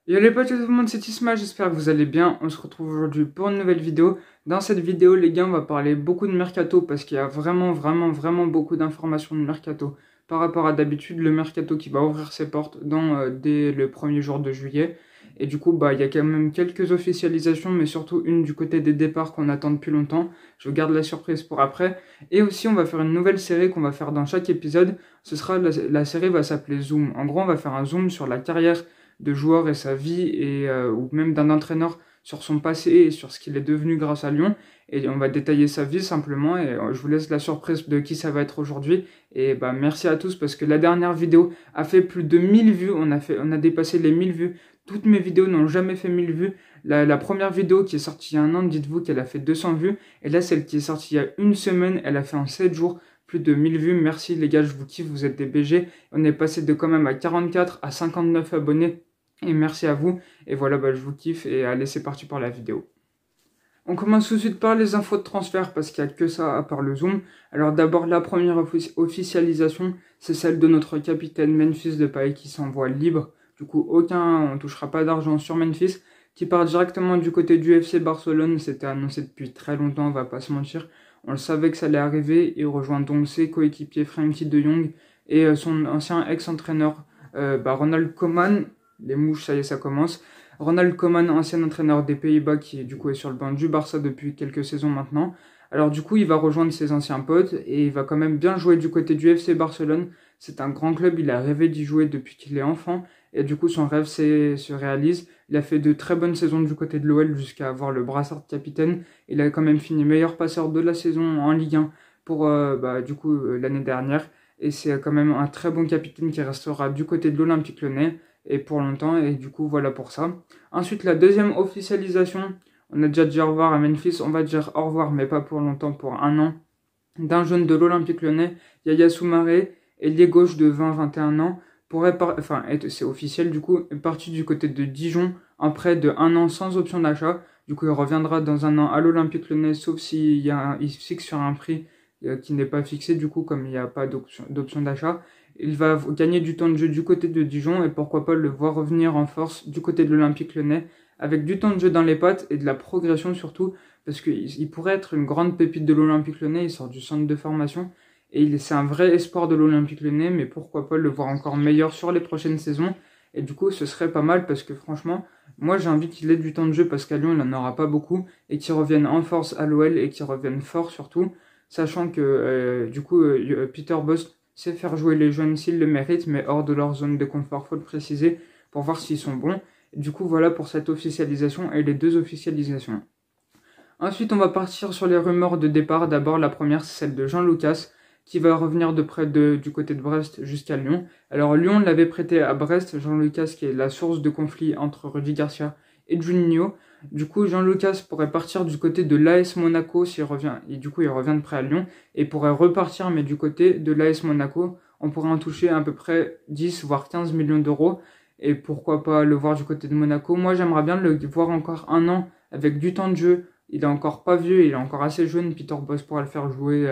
Yo les potes, tout le monde, c'est Isma, j'espère que vous allez bien. On se retrouve aujourd'hui pour une nouvelle vidéo. Dans cette vidéo, les gars, on va parler beaucoup de mercato parce qu'il y a vraiment beaucoup d'informations de mercato par rapport à d'habitude. Le mercato qui va ouvrir ses portes dès le premier jour de juillet. Et du coup, il y a quand même quelques officialisations, mais surtout une du côté des départs qu'on attend depuis longtemps. Je vous garde la surprise pour après. Et aussi, on va faire une nouvelle série qu'on va faire dans chaque épisode. La série va s'appeler Zoom. En gros, on va faire un zoom sur la carrière de joueur et sa vie, ou même d'un entraîneur sur son passé et sur ce qu'il est devenu grâce à Lyon. Et on va détailler sa vie simplement, et je vous laisse la surprise de qui ça va être aujourd'hui. Et merci à tous parce que la dernière vidéo a fait plus de 1000 vues, on a dépassé les 1000 vues. Toutes mes vidéos n'ont jamais fait 1000 vues. La première vidéo qui est sortie il y a un an, dites-vous qu'elle a fait 200 vues. Et là, celle qui est sortie il y a une semaine, elle a fait en 7 jours plus de 1000 vues. Merci les gars, je vous kiffe, vous êtes des BG. On est passé de quand même à 44 à 59 abonnés. Et merci à vous. Et voilà, je vous kiffe. Et allez, c'est parti pour la vidéo. On commence tout de suite par les infos de transfert parce qu'il n'y a que ça à part le Zoom. Alors d'abord, la première officialisation, c'est celle de notre capitaine Memphis Depay qui s'envoie libre. Du coup, on touchera pas d'argent sur Memphis, qui part directement du côté du FC Barcelone. C'était annoncé depuis très longtemps, on va pas se mentir. On le savait que ça allait arriver. Il rejoint donc ses coéquipiers Frenkie de Jong et son ancien ex-entraîneur Ronald Koeman. Les mouches, ça y est, ça commence. Ronald Koeman, ancien entraîneur des Pays-Bas, qui du coup est sur le banc du Barça depuis quelques saisons maintenant. Alors du coup, il va rejoindre ses anciens potes et il va quand même bien jouer du côté du FC Barcelone. C'est un grand club, il a rêvé d'y jouer depuis qu'il est enfant. Et du coup, son rêve se réalise. Il a fait de très bonnes saisons du côté de l'OL jusqu'à avoir le brassard de capitaine. Il a quand même fini meilleur passeur de la saison en Ligue 1 pour l'année dernière. Et c'est quand même un très bon capitaine qui restera du côté de l'Olympique Lyonnais et pour longtemps. Et du coup, voilà pour ça. Ensuite, la deuxième officialisation. On a déjà dit au revoir à Memphis. On va dire au revoir, mais pas pour longtemps, pour un an. D'un jeune de l'Olympique Lyonnais, Yaya Soumaré, ailier gauche de 20-21 ans. C'est officiel du coup, est parti du côté de Dijon en prêt de 1 an sans option d'achat. Du coup, il reviendra dans un an à l'Olympique Lyonnais, sauf s'il fixe sur un prix qui n'est pas fixé, du coup, comme il n'y a pas d'option d'achat. Il va gagner du temps de jeu du côté de Dijon et pourquoi pas le voir revenir en force du côté de l'Olympique Lyonnais avec du temps de jeu dans les pattes et de la progression surtout, parce qu'il pourrait être une grande pépite de l'Olympique Lyonnais. Il sort du centre de formation. Et c'est un vrai espoir de l'Olympique Lyonnais, mais pourquoi pas le voir encore meilleur sur les prochaines saisons. Et du coup, ce serait pas mal parce que franchement, moi j'ai envie qu'il ait du temps de jeu parce qu'à Lyon, il n'en aura pas beaucoup. Et qu'il revienne en force à l'OL et qu'il revienne fort surtout. Sachant que Peter Bosz sait faire jouer les jeunes s'ils le méritent, mais hors de leur zone de confort, faut le préciser, pour voir s'ils sont bons. Et du coup, voilà pour cette officialisation et les deux officialisations. Ensuite, on va partir sur les rumeurs de départ. D'abord, la première, c'est celle de Jean Lucas, qui va revenir du côté de Brest jusqu'à Lyon. Alors Lyon l'avait prêté à Brest, Jean Lucas qui est la source de conflit entre Rudy Garcia et Juninho. Du coup, Jean Lucas pourrait partir du côté de l'AS Monaco s'il revient, et du coup il revient de prêt à Lyon, et pourrait repartir mais du côté de l'AS Monaco. On pourrait en toucher à peu près 10 voire 15 millions d'euros, et pourquoi pas le voir du côté de Monaco. Moi j'aimerais bien le voir encore un an avec du temps de jeu. Il est encore pas vieux, il est encore assez jeune, Peter Bosz pourra le faire jouer.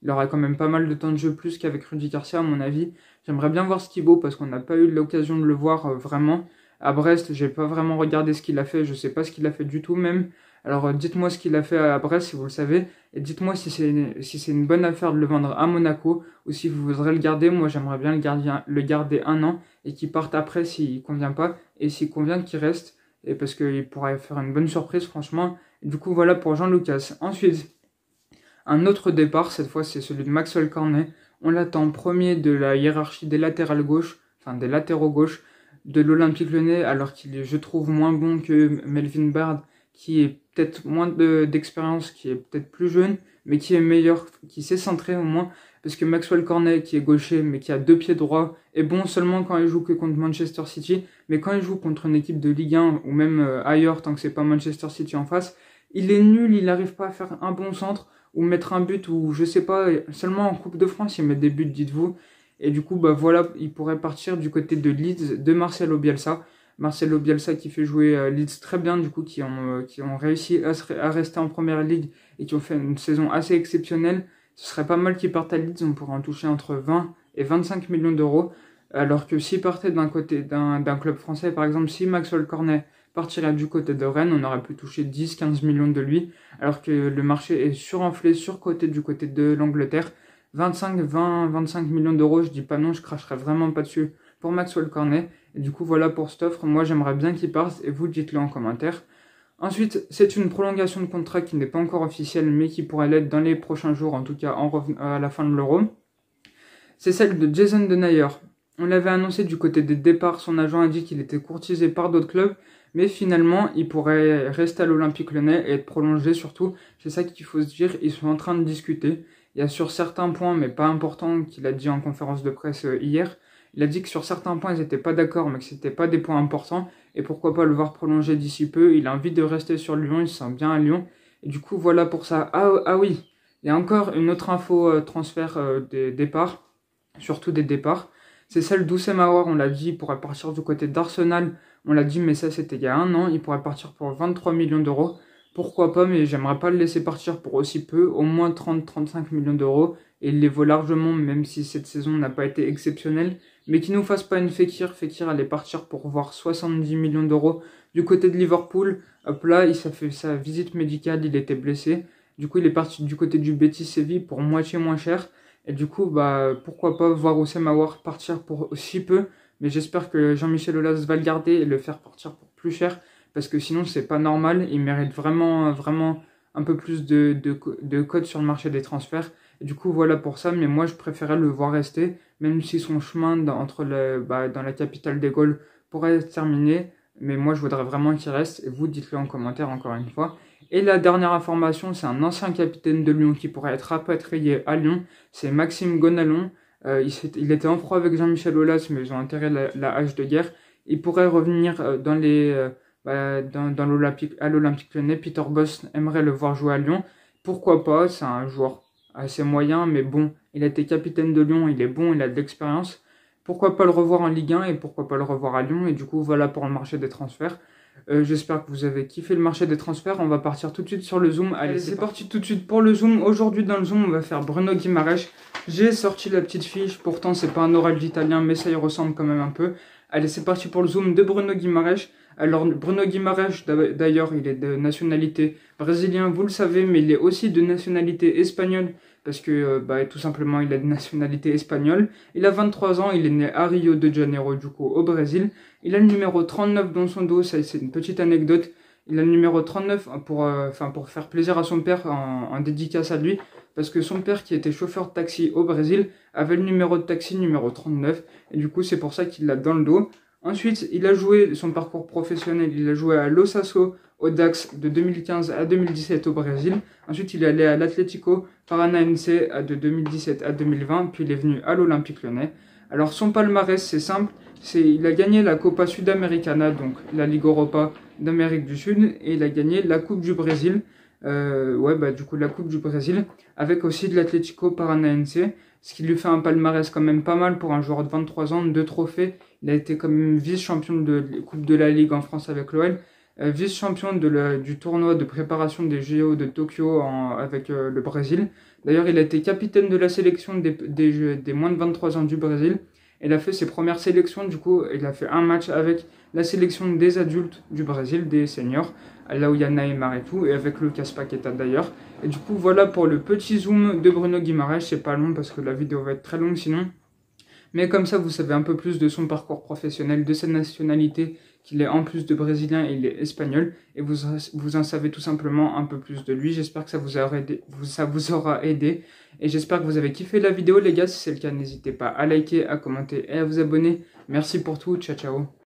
Il aura quand même pas mal de temps de jeu, plus qu'avec Rudy Garcia à mon avis. J'aimerais bien voir Thibaut parce qu'on n'a pas eu l'occasion de le voir vraiment. À Brest, j'ai pas vraiment regardé ce qu'il a fait, je sais pas ce qu'il a fait du tout même. Alors dites-moi ce qu'il a fait à Brest si vous le savez. Et dites-moi si c'est une bonne affaire de le vendre à Monaco ou si vous voudrez le garder. Moi j'aimerais bien le garder un an et qu'il parte après s'il convient pas. Et s'il convient qu'il reste. Et parce qu'il pourrait faire une bonne surprise franchement. Et du coup voilà pour Jean Lucas. Ensuite, un autre départ, cette fois c'est celui de Maxwell Cornet. On l'attend premier de la hiérarchie des latéraux gauche de l'Olympique Lyonnais, alors qu'il est, je trouve, moins bon que Melvin Bard, qui est peut-être moins d'expérience, qui est peut-être plus jeune, mais qui est meilleur, qui sait centrer au moins, parce que Maxwell Cornet, qui est gaucher, mais qui a 2 pieds droits, est bon seulement quand il joue que contre Manchester City, mais quand il joue contre une équipe de Ligue 1, ou même ailleurs, tant que c'est pas Manchester City en face, il est nul, il n'arrive pas à faire un bon centre, ou mettre un but, ou je sais pas, seulement en Coupe de France, il met des buts, dites-vous. Et du coup, voilà, il pourrait partir du côté de Leeds, de Marcelo Bielsa. Marcelo Bielsa qui fait jouer Leeds très bien, du coup, qui ont réussi à rester en première ligue et qui ont fait une saison assez exceptionnelle. Ce serait pas mal qu'il parte à Leeds, on pourrait en toucher entre 20 et 25 millions d'euros. Alors que s'il partait d'un côté d'un club français, par exemple, si Maxwell Cornet partirait du côté de Rennes, on aurait pu toucher 10-15 millions de lui, alors que le marché est surenflé, surcoté du côté de l'Angleterre. 25, 20, 25 millions d'euros, je dis pas non, je cracherai vraiment pas dessus pour Maxwell Cornet. Et du coup, voilà pour cette offre. Moi, j'aimerais bien qu'il parte, et vous dites-le en commentaire. Ensuite, c'est une prolongation de contrat qui n'est pas encore officielle, mais qui pourrait l'être dans les prochains jours, en tout cas à la fin de l'Euro. C'est celle de Jason Denayer. On l'avait annoncé du côté des départs, son agent a dit qu'il était courtisé par d'autres clubs, mais finalement, il pourrait rester à l'Olympique Lyonnais et être prolongé surtout. C'est ça qu'il faut se dire, ils sont en train de discuter. Il y a sur certains points, mais pas importants, qu'il a dit en conférence de presse hier. Il a dit que sur certains points, ils n'étaient pas d'accord, mais que c'était pas des points importants. Et pourquoi pas le voir prolonger d'ici peu. Il a envie de rester sur Lyon, il se sent bien à Lyon. Et du coup, voilà pour ça. Ah oui, il y a encore une autre info transfert des départs, surtout des départs. C'est celle d'Oussem Aouar, on l'a dit, il pourrait partir du côté d'Arsenal. On l'a dit, mais ça c'était il y a un an. Il pourrait partir pour 23 millions d'euros. Pourquoi pas, mais j'aimerais pas le laisser partir pour aussi peu. Au moins 30-35 millions d'euros. Et il les vaut largement, même si cette saison n'a pas été exceptionnelle. Mais qu'il nous fasse pas une Fekir. Fekir allait partir pour voir 70 millions d'euros du côté de Liverpool. Hop là, il s'est fait sa visite médicale, il était blessé. Du coup, il est parti du côté du Betis Séville pour moitié moins cher. Et du coup, pourquoi pas voir Oussem Aouar partir pour si peu. Mais j'espère que Jean-Michel Aulas va le garder et le faire partir pour plus cher. Parce que sinon, c'est pas normal. Il mérite vraiment, vraiment un peu plus de codes sur le marché des transferts. Et du coup, voilà pour ça. Mais moi, je préférais le voir rester. Même si son chemin dans la capitale des Gaules pourrait être terminé. Mais moi, je voudrais vraiment qu'il reste. Et vous, dites-le en commentaire encore une fois. Et la dernière information, c'est un ancien capitaine de Lyon qui pourrait être rapatrié à Lyon. C'est Maxime Gonalon. Il était en froid avec Jean-Michel Aulas, mais ils ont enterré la hache de guerre. Il pourrait revenir à l'Olympique Lyonnais. Peter Bosz aimerait le voir jouer à Lyon. Pourquoi pas? C'est un joueur assez moyen, mais bon. Il a été capitaine de Lyon, il est bon, il a de l'expérience. Pourquoi pas le revoir en Ligue 1 et pourquoi pas le revoir à Lyon? Et du coup, voilà pour le marché des transferts. J'espère que vous avez kiffé le marché des transferts. On va partir tout de suite sur le Zoom. Allez, c'est parti tout de suite pour le Zoom. Aujourd'hui, dans le Zoom, on va faire Bruno Guimaraes. J'ai sorti la petite fiche. Pourtant, c'est pas un oral d'italien, mais ça y ressemble quand même un peu. Allez, c'est parti pour le Zoom de Bruno Guimaraes. Alors, Bruno Guimaraes, d'ailleurs, il est de nationalité brésilien, vous le savez, mais il est aussi de nationalité espagnole. Parce que, tout simplement, il est de nationalité espagnole. Il a 23 ans, il est né à Rio de Janeiro, du coup, au Brésil. Il a le numéro 39 dans son dos, ça c'est une petite anecdote. Il a le numéro 39 pour faire plaisir à son père en dédicace à lui. Parce que son père, qui était chauffeur de taxi au Brésil, avait le numéro de taxi numéro 39. Et du coup, c'est pour ça qu'il l'a dans le dos. Ensuite, il a joué son parcours professionnel. Il a joué à l'Osasco, au Dax de 2015 à 2017 au Brésil. Ensuite, il est allé à l'Atlético Paranaense de 2017 à 2020. Puis il est venu à l'Olympique Lyonnais. Alors, son palmarès, c'est simple. Il a gagné la Copa Sudamericana, donc la Ligue Europa d'Amérique du Sud. Et il a gagné la Coupe du Brésil. La Coupe du Brésil. Avec aussi de l'Atlético Paranaense. Ce qui lui fait un palmarès quand même pas mal pour un joueur de 23 ans, 2 trophées. Il a été quand même vice-champion de Coupe de la Ligue en France avec l'OL. Vice-champion du tournoi de préparation des JO de Tokyo avec le Brésil. D'ailleurs, il a été capitaine de la sélection des moins de 23 ans du Brésil. Il a fait ses premières sélections, du coup, il a fait un match avec la sélection des adultes du Brésil, des seniors, là où il y a Neymar et tout, et avec Lucas Paqueta d'ailleurs. Et du coup, voilà pour le petit zoom de Bruno Guimaraes. C'est pas long parce que la vidéo va être très longue sinon. Mais comme ça, vous savez un peu plus de son parcours professionnel, de sa nationalité, qu'il est en plus de brésilien, il est espagnol. Et vous en savez tout simplement un peu plus de lui. J'espère que ça vous aura aidé. Et j'espère que vous avez kiffé la vidéo, les gars. Si c'est le cas, n'hésitez pas à liker, à commenter et à vous abonner. Merci pour tout. Ciao, ciao.